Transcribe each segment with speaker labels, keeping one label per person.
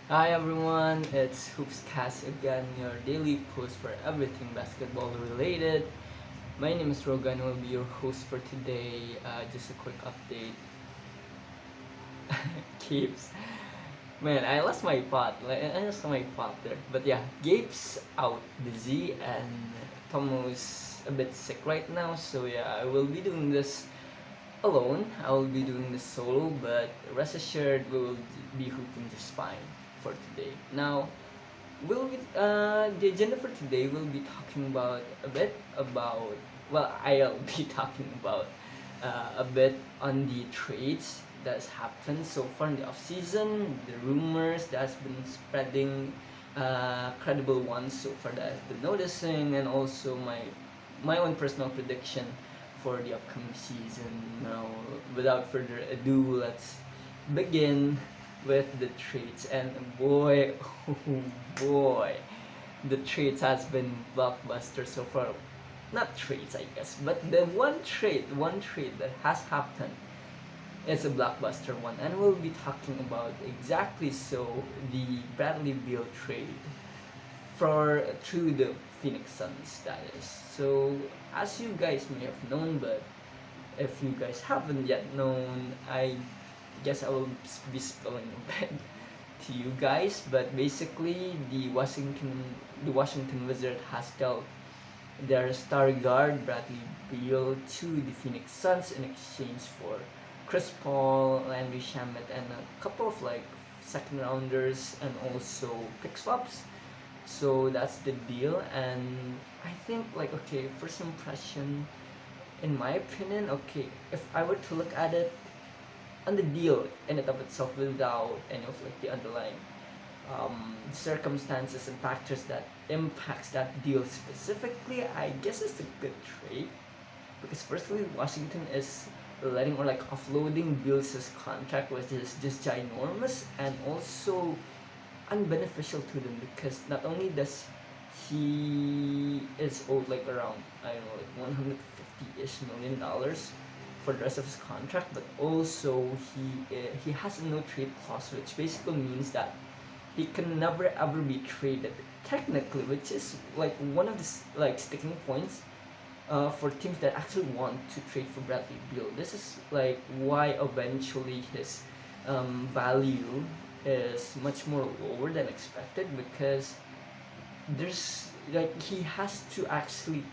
Speaker 1: Hi everyone, it's HoopsCast again, your daily post for everything basketball related. My name is Roga and I will be your host for today. Just a quick update. Keeps. Man, I lost my thought. I lost my thought there. But yeah, Gabe's out busy and Tomo's a bit sick right now. So yeah, I will be doing this alone. I will be doing this solo, but rest assured we will be hooping just fine for today. Now, the agenda for today will be talking about a bit about I'll be talking about a bit on the trades that's happened so far in the off season, the rumors that's been spreading, credible ones so far that I've been noticing, and also my own personal prediction for the upcoming season. Now, without further ado, let's begin with the trades. And boy, oh boy, the trades has been blockbuster so far. Not trades, I guess, but the one trade that has happened is a blockbuster one, and we'll be talking about exactly so the Bradley Beal trade for to the Phoenix Suns. That is. So as you guys may have known, but if you guys haven't yet known, I guess I will be spilling a bit to you guys. But basically, the Washington Wizard has dealt their star guard Bradley Beal to the Phoenix Suns in exchange for Chris Paul, Landry Shamet, and a couple of second rounders and also pick swaps. So that's the deal, and I think okay, first impression, in my opinion, okay, if I were to look at it on the deal in and of itself without any of the underlying circumstances and factors that impacts that deal specifically, I guess it's a good trade because firstly, Washington is letting or offloading Bills' contract, which is just ginormous, and also unbeneficial to them because not only does he is owed around I don't know 150-ish million for the rest of his contract, but also he has a no trade clause, which basically means that he can never ever be traded technically, which is one of the sticking points for teams that actually want to trade for Bradley Beal. This is why eventually his value is much more lower than expected because there's he has to actually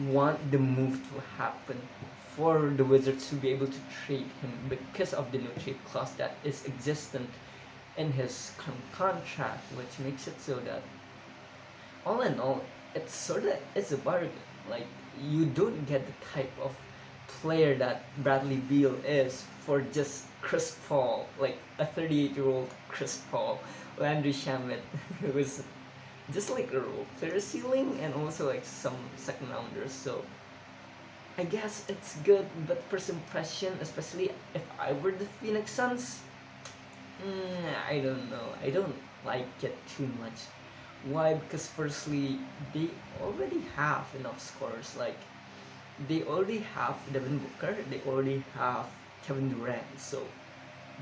Speaker 1: want the move to happen for the Wizards to be able to trade him because of the no trade clause that is existent in his contract, which makes it so that all in all, it's a bargain. Like you don't get the type of player that Bradley Beal is for just Chris Paul, like a 38-year-old Chris Paul, Landry Shamet, who was just a role player ceiling and also some second rounders. So I guess it's good, but first impression, especially if I were the Phoenix Suns, I don't know. I don't like it too much. Why? Because firstly, they already have enough scorers. They already have Devin Booker. They already have Kevin Durant. So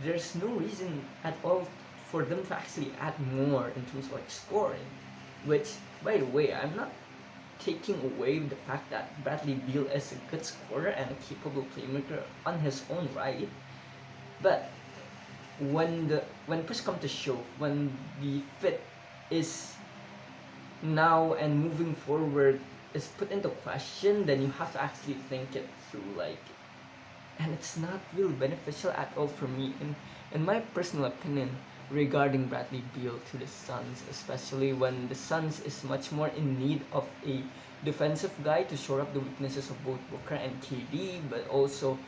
Speaker 1: there's no reason at all for them to actually add more in terms of scoring. Which, by the way, I'm not taking away the fact that Bradley Beal is a good scorer and a capable playmaker on his own right. But when push comes to shove, when the fit is now and moving forward is put into question, then you have to actually think it through, and it's not really beneficial at all for me in my personal opinion regarding Bradley Beal to the Suns, especially when the Suns is much more in need of a defensive guy to shore up the weaknesses of both Booker and KD, but also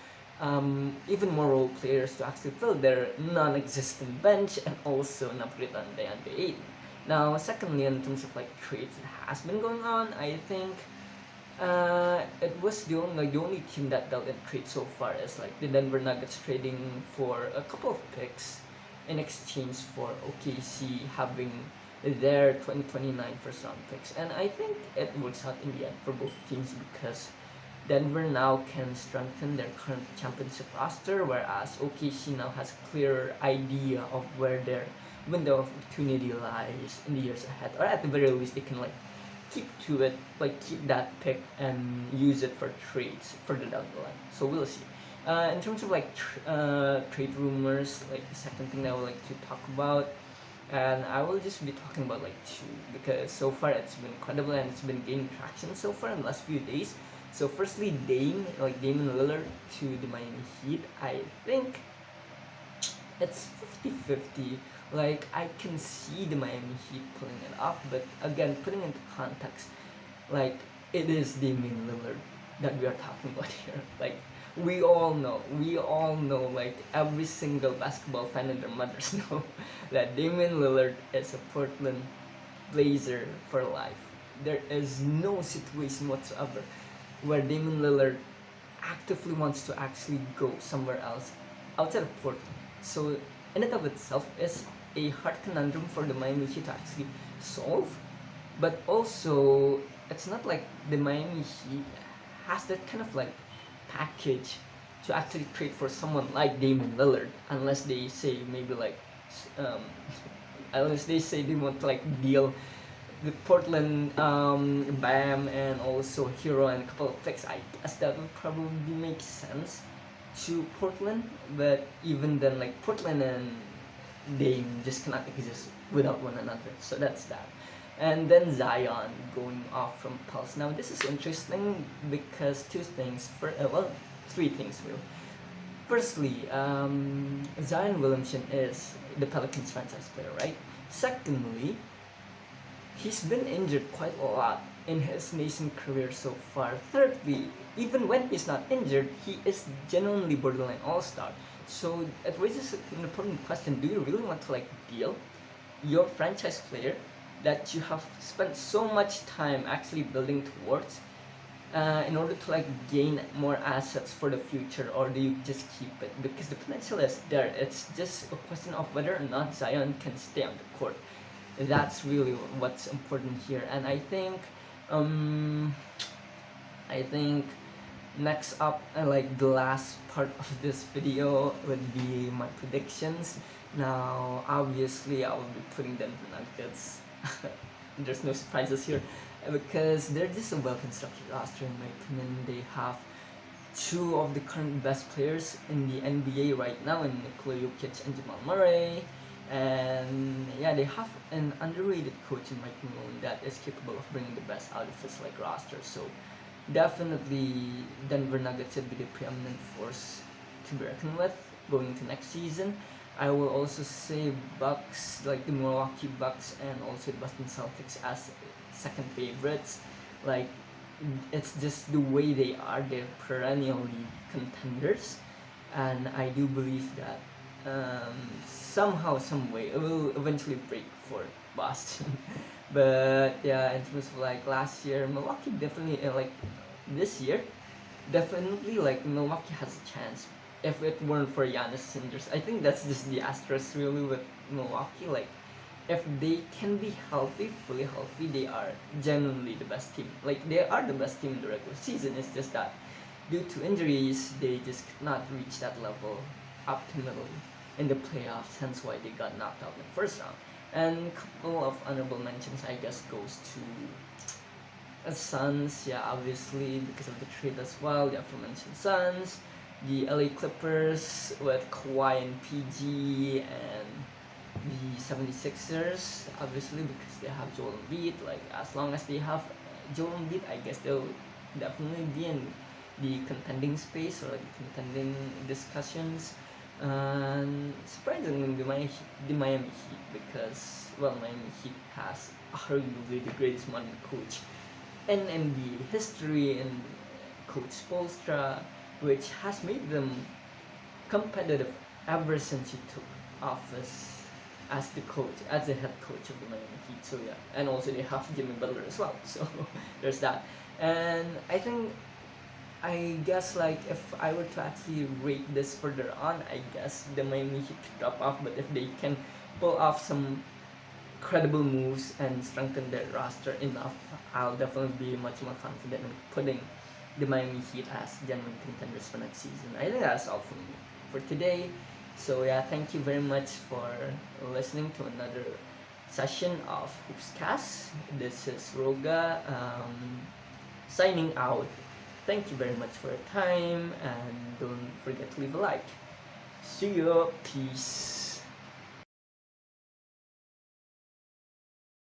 Speaker 1: even more role players to actually fill their non-existent bench and also an upgrade on DeAndre Ayton. Now, secondly, in terms of trades that has been going on, I think it was the only team that dealt in trade so far is the Denver Nuggets trading for a couple of picks in exchange for OKC having their 2029 first round picks, and I think it works out in the end for both teams because Denver now can strengthen their current championship roster, whereas OKC now has a clearer idea of where their window of opportunity lies in the years ahead, or at the very least they can like keep to it, like keep that pick and use it for trades further down the line. So we'll see. In terms of like trade rumors, like the second thing that I would like to talk about, and I will just be talking about like two, because so far it's been incredible and it's been gaining traction so far in the last few days. So firstly, Damon Lillard to the Miami Heat. I think it's 50-50. Like, I can see the Miami Heat pulling it off, but again, putting into context, like, it is Damian Lillard that we are talking about here. Like, we all know, like, every single basketball fan and their mothers know that Damian Lillard is a Portland Blazer for life. There is no situation whatsoever where Damian Lillard actively wants to actually go somewhere else outside of Portland. So, in and of itself, is a hard conundrum for the Miami Heat to actually solve. But also, it's not like the Miami Heat has that kind of like package to actually trade for someone like Damian Lillard, unless they say maybe like, um, unless they say they want to like deal the Portland Bam and also Hero and a couple of picks. I guess that would probably make sense to Portland, but even then, like Portland and Dame just cannot exist without one another. So that's that. And then Zion going off from Pulse. Now this is interesting because two things. Three things really. Firstly, Zion Williamson is the Pelicans franchise player, right? Secondly, he's been injured quite a lot in his nascent career so far. Thirdly, even when he's not injured, he is genuinely borderline all-star. So it raises an important question: do you really want to like deal your franchise player that you have spent so much time actually building towards in order to like gain more assets for the future, or do you just keep it? Because the potential is there. It's just a question of whether or not Zion can stay on the court. That's really what's important here. And I think next up, like the last part of this video would be my predictions. Now obviously I will be putting Denver Nuggets. There's no surprises here because they're just a well-constructed roster in my opinion. They have two of the current best players in the NBA right now, in Nikola Jokic and Jamal Murray. And yeah, they have an underrated coach in Mike Malone that is capable of bringing the best out of his like roster. So definitely Denver Nuggets should be the preeminent force to be reckoned with going into next season. I will also say Bucks, like the Milwaukee Bucks and also the Boston Celtics as second favorites. Like, it's just the way they are. They're perennially contenders, and I do believe that somehow, some way, it will eventually break for Boston. But yeah, in terms of like last year, Milwaukee definitely like this year, definitely like Milwaukee has a chance. If it weren't for Giannis injuries, I think that's just the asterisk really with Milwaukee. Like, if they can be healthy, fully healthy, they are genuinely the best team. Like, they are the best team in the regular season. It's just that due to injuries, they just could not reach that level optimally in the playoffs. Hence why they got knocked out in the first round. And a couple of honorable mentions, I guess, goes to the Suns. Yeah, obviously because of the trade as well. The aforementioned Suns. The LA Clippers with Kawhi and PG, and the 76ers, obviously because they have Joel Embiid. Like, as long as they have Joel Embiid, I guess they'll definitely be in the contending space or like contending discussions. And surprisingly, the Miami Heat, because well, Miami Heat has arguably the greatest modern coach in NBA history, and Coach Spoelstra, which has made them competitive ever since he took office as the coach, as the head coach of the Miami Heat. So yeah, and also they have Jimmy Butler as well. So there's that. And I guess like if I were to actually rate this further on, I guess the Miami Heat could drop off. But if they can pull off some credible moves and strengthen their roster enough, I'll definitely be much more confident in putting the Miami Heat as genuine contenders for next season. I think that's all from me for today. So yeah, thank you very much for listening to another session of HoopsCast. This is Roga signing out. Thank you very much for your time, and don't forget to leave a like. See you. Peace.